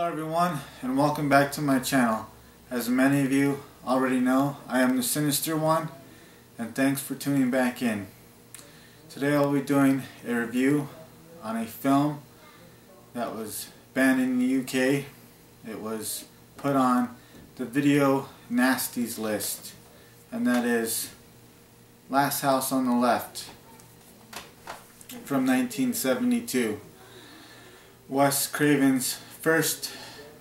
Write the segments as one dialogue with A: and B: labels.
A: Hello everyone, and welcome back to my channel. As many of you already know, I am the Sinister one, and thanks for tuning back in. Today I'll be doing a review on a film that was banned in the UK. It was put on the Video Nasties list, and that is Last House on the Left from 1972. Wes Craven's first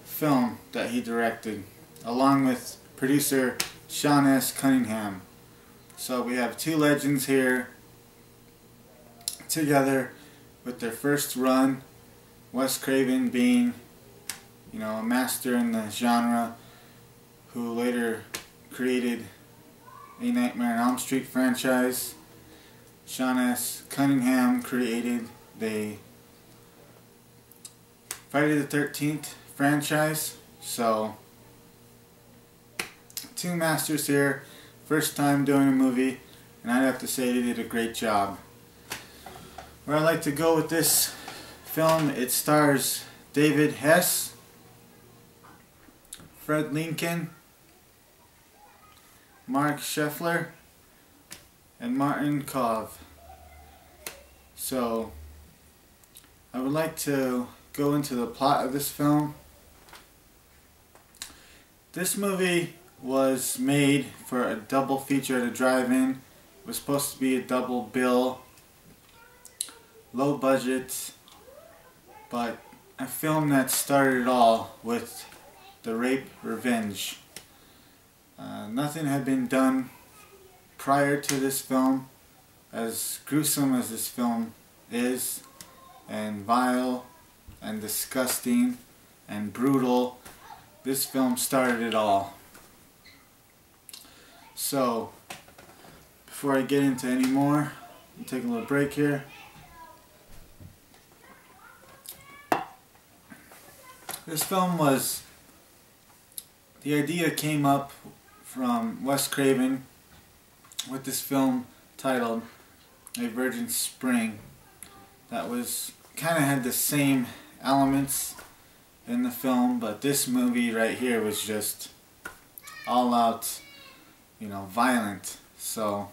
A: film that he directed, along with producer Sean S. Cunningham. So we have two legends here together with their first run. Wes Craven being, a master in the genre, who later created a Nightmare on Elm Street franchise. Sean S. Cunningham created the Friday the 13th franchise. So, two masters here, first time doing a movie, and I'd have to say they did a great job. Where I like to go with this film, it stars David Hess, Fred Lincoln, Mark Scheffler, and Martin Kove. So, I would like to go into the plot of this film. This movie was made for a double feature at a drive-in. It was supposed to be a double bill, low budget, but a film that started it all with the rape revenge. Nothing had been done prior to this film. As gruesome as this film is, and vile and disgusting and brutal, this film started it all. So, before I get into any more, I'll take a little break here. This film the idea came up from Wes Craven with this film titled A Virgin Spring, that was kind of had the same elements in the film, but this movie right here was just all out, violent. So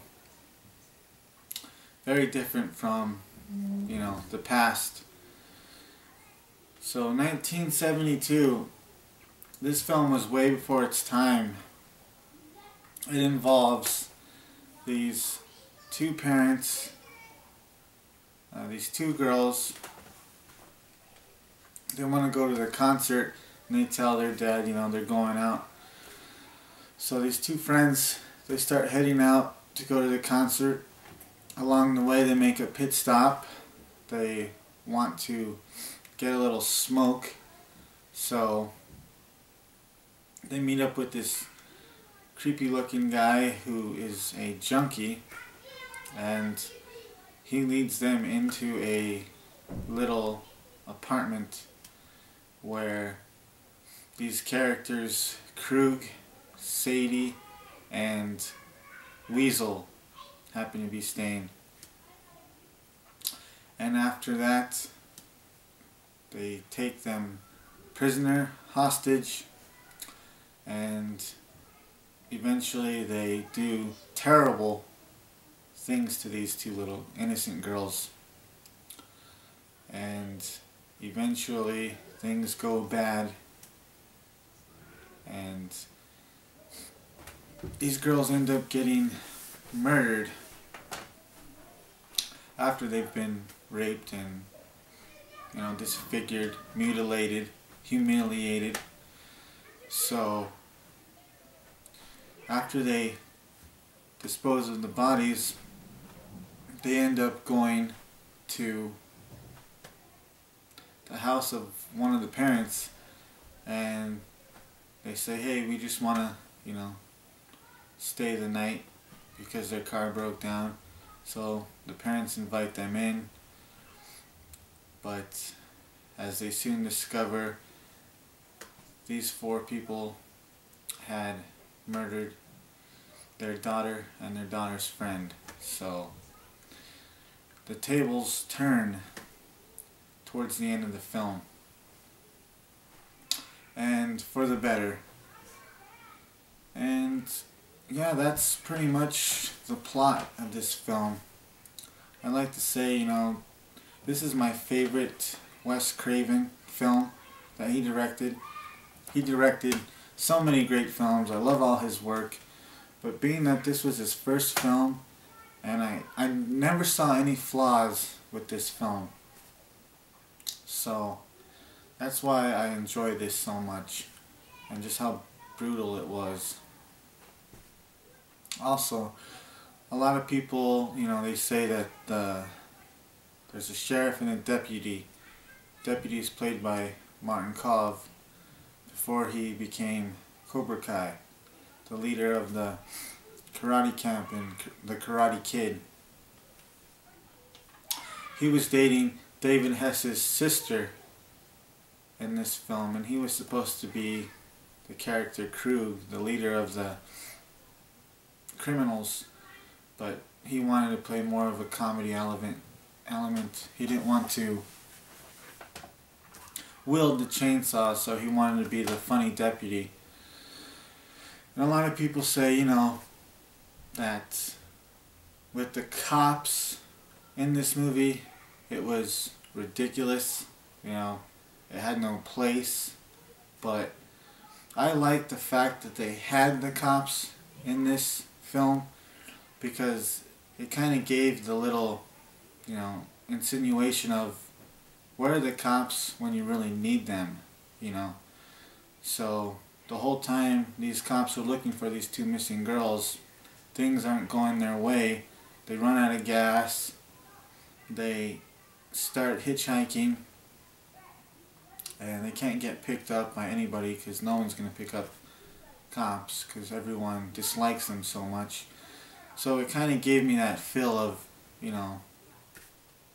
A: very different from, the past. So 1972, this film was way before its time. It involves these two parents, these two girls. They want to go to the concert, and they tell their dad, they're going out. So these two friends, they start heading out to go to the concert. Along the way, they make a pit stop. They want to get a little smoke, so they meet up with this creepy looking guy who is a junkie, and he leads them into a little apartment where these characters, Krug, Sadie, and Weasel, happen to be staying. And after that, they take them prisoner, hostage, and eventually they do terrible things to these two little innocent girls. And eventually things go bad, and these girls end up getting murdered after they've been raped and disfigured, mutilated, humiliated. So after they dispose of the bodies, they end up going to the house of one of the parents, and they say, hey, we just want to, stay the night because their car broke down. So the parents invite them in, but as they soon discover, these four people had murdered their daughter and their daughter's friend. So the tables turn towards the end of the film. and for the better. And yeah, that's pretty much the plot of this film. I'd like to say, this is my favorite Wes Craven film that he directed. He directed so many great films. I love all his work. But being that this was his first film, and I never saw any flaws with this film. So that's why I enjoy this so much, and just how brutal it was. Also, a lot of people, they say that there's a sheriff and a deputy. Deputy is played by Martin Kov before he became Cobra Kai, the leader of the karate camp in The Karate Kid. He was dating David Hess's sister in this film, and he was supposed to be the character Krug, the leader of the criminals, but he wanted to play more of a comedy element. He didn't want to wield the chainsaw, so he wanted to be the funny deputy. And a lot of people say, that with the cops in this movie, it was ridiculous. It had no place. But I like the fact that they had the cops in this film, because it kind of gave the little, insinuation of where are the cops when you really need them, So the whole time these cops are looking for these two missing girls, things aren't going their way. They run out of gas. They start hitchhiking, and they can't get picked up by anybody because no one's going to pick up cops because everyone dislikes them so much. So it kind of gave me that feel of,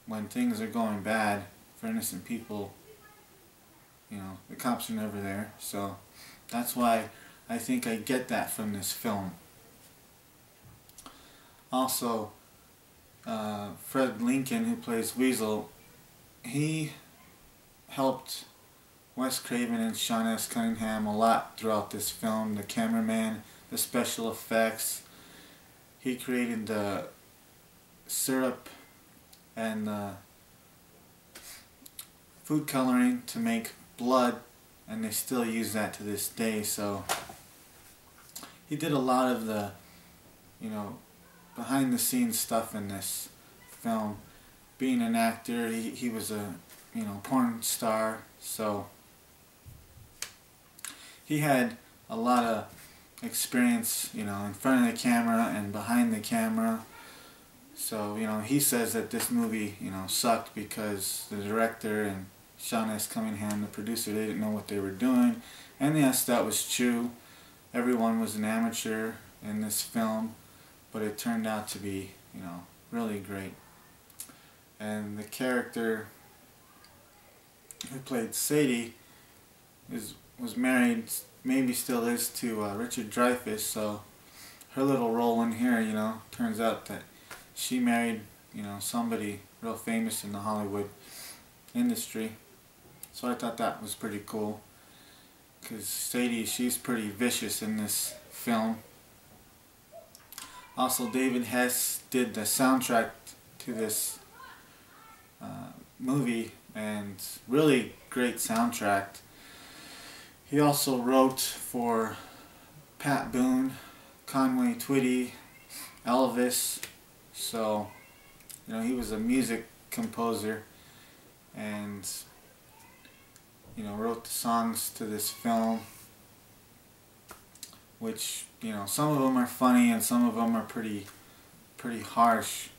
A: when things are going bad for innocent people, the cops are never there. So that's why I think I get that from this film. Also, Fred Lincoln, who plays Weasel, he helped Wes Craven and Sean S. Cunningham a lot throughout this film. The cameraman, the special effects. He created the syrup and the food coloring to make blood, and they still use that to this day. So he did a lot of the, behind the scenes stuff in this film. Being an actor, he was a, porn star, so he had a lot of experience, in front of the camera and behind the camera. So, he says that this movie, sucked because the director and Sean S. Cunningham, the producer, they didn't know what they were doing. And yes, that was true. Everyone was an amateur in this film, but it turned out to be, really great. And the character who played Sadie was married, maybe still is, to Richard Dreyfuss, so her little role in here, turns out that she married, somebody real famous in the Hollywood industry. So I thought that was pretty cool, because Sadie, she's pretty vicious in this film. Also, David Hess did the soundtrack to this movie, and really great soundtrack. He also wrote for Pat Boone, Conway Twitty, Elvis. So, he was a music composer, and wrote the songs to this film, which, some of them are funny and some of them are pretty harsh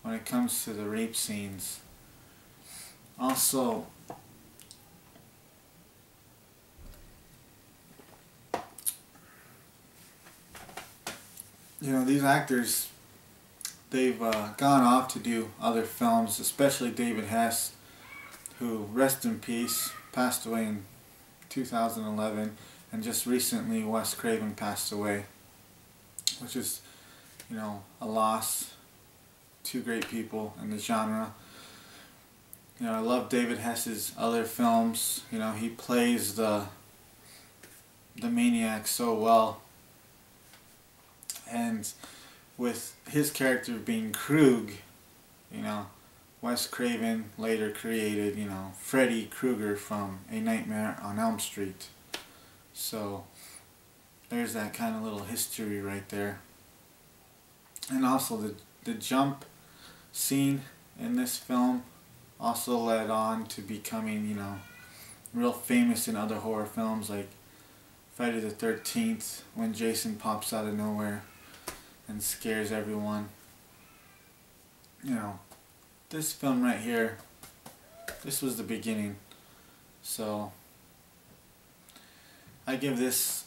A: when it comes to the rape scenes. Also, these actors, they've gone off to do other films, especially David Hess, who, rest in peace, passed away in 2011, and just recently Wes Craven passed away, which is, a loss. Two great people in the genre. I love David Hess's other films. He plays the the maniac so well. And with his character being Krug, you know, Wes Craven later created, you know, Freddy Krueger from A Nightmare on Elm Street. So there's that kind of little history right there. And also the jump scene in this film also led on to becoming, you know, real famous in other horror films like Friday the 13th, when Jason pops out of nowhere and scares everyone. You know, this film right here, this was the beginning. So I give this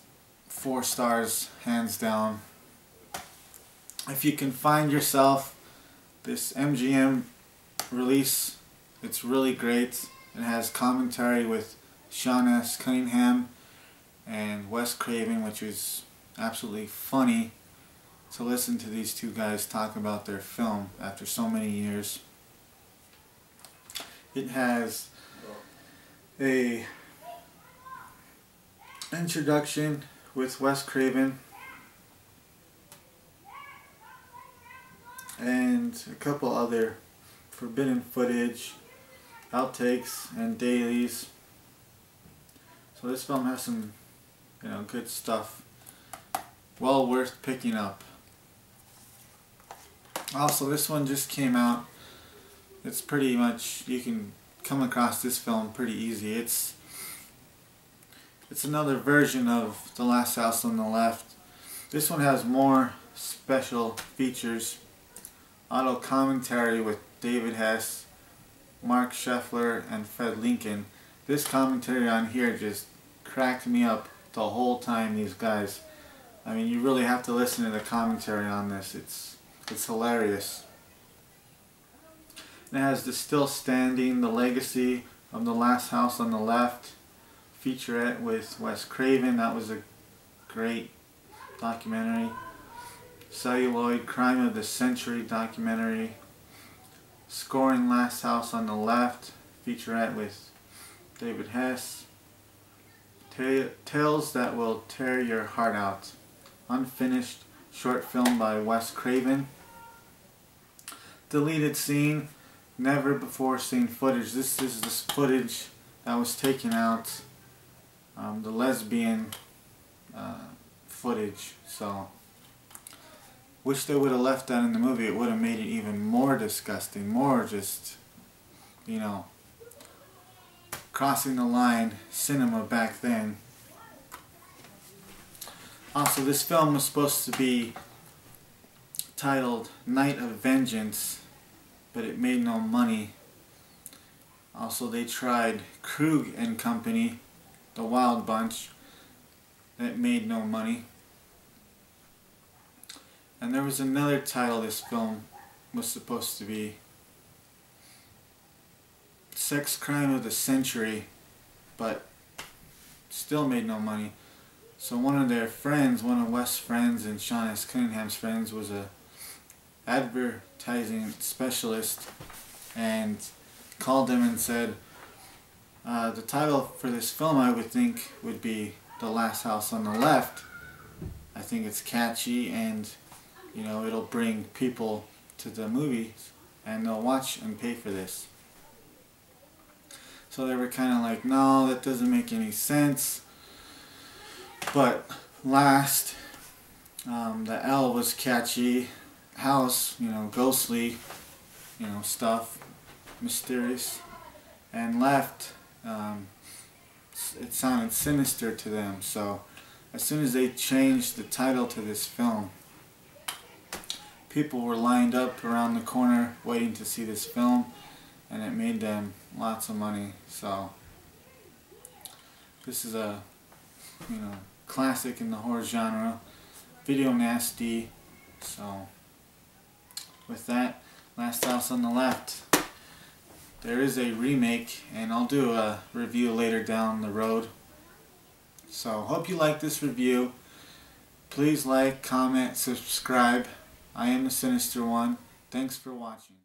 A: 4 stars hands down. If you can find yourself this MGM release, it's really great. It has commentary with Sean S. Cunningham and Wes Craven, which is absolutely funny to listen to these two guys talk about their film after so many years. It has a introduction with Wes Craven and a couple other forbidden footage, outtakes, and dailies. So this film has some, you know, good stuff. Well worth picking up. Also, this one just came out. It's pretty much, you can come across this film pretty easy. It's another version of The Last House on the Left. This one has more special features. Auto commentary with David Hess, Mark Scheffler, and Fred Lincoln. This commentary on here just cracked me up the whole time, these guys. I mean, you really have to listen to the commentary on this. It's hilarious. It has the Still Standing, The Legacy of The Last House on the Left featurette with Wes Craven. That was a great documentary. Celluloid, Crime of the Century documentary. Scoring Last House on the Left featurette with David Hess. Tales That Will Tear Your Heart Out, unfinished short film by Wes Craven. Deleted scene, never before seen footage. This is this footage that was taken out, the lesbian footage. So wish they would have left that in the movie. It would have made it even more disgusting, more just, you know, crossing the line cinema back then. Also, this film was supposed to be titled Night of Vengeance, but it made no money. Also, they tried Krug and Company, The Wild Bunch, that made no money. And there was another title this film was supposed to be, Sex Crime of the Century, but still made no money. So one of their friends, one of Wes' friends and Sean S. Cunningham's friends, was a advertising specialist and called them and said, the title for this film, I would think, would be The Last House on the Left. I think it's catchy, and you know, it'll bring people to the movies and they'll watch and pay for this. So they were kind of like, no, that doesn't make any sense. But last, the L was catchy. House, you know, ghostly, you know, stuff, mysterious. And left, it sounded sinister to them. So as soon as they changed the title to this film, people were lined up around the corner waiting to see this film, and it made them lots of money. So this is a, you know, classic in the horror genre, video nasty. So with that, Last House on the Left. There is a remake, and I'll do a review later down the road. So hope you like this review. Please like, comment, subscribe. I am the Sinister One. Thanks for watching.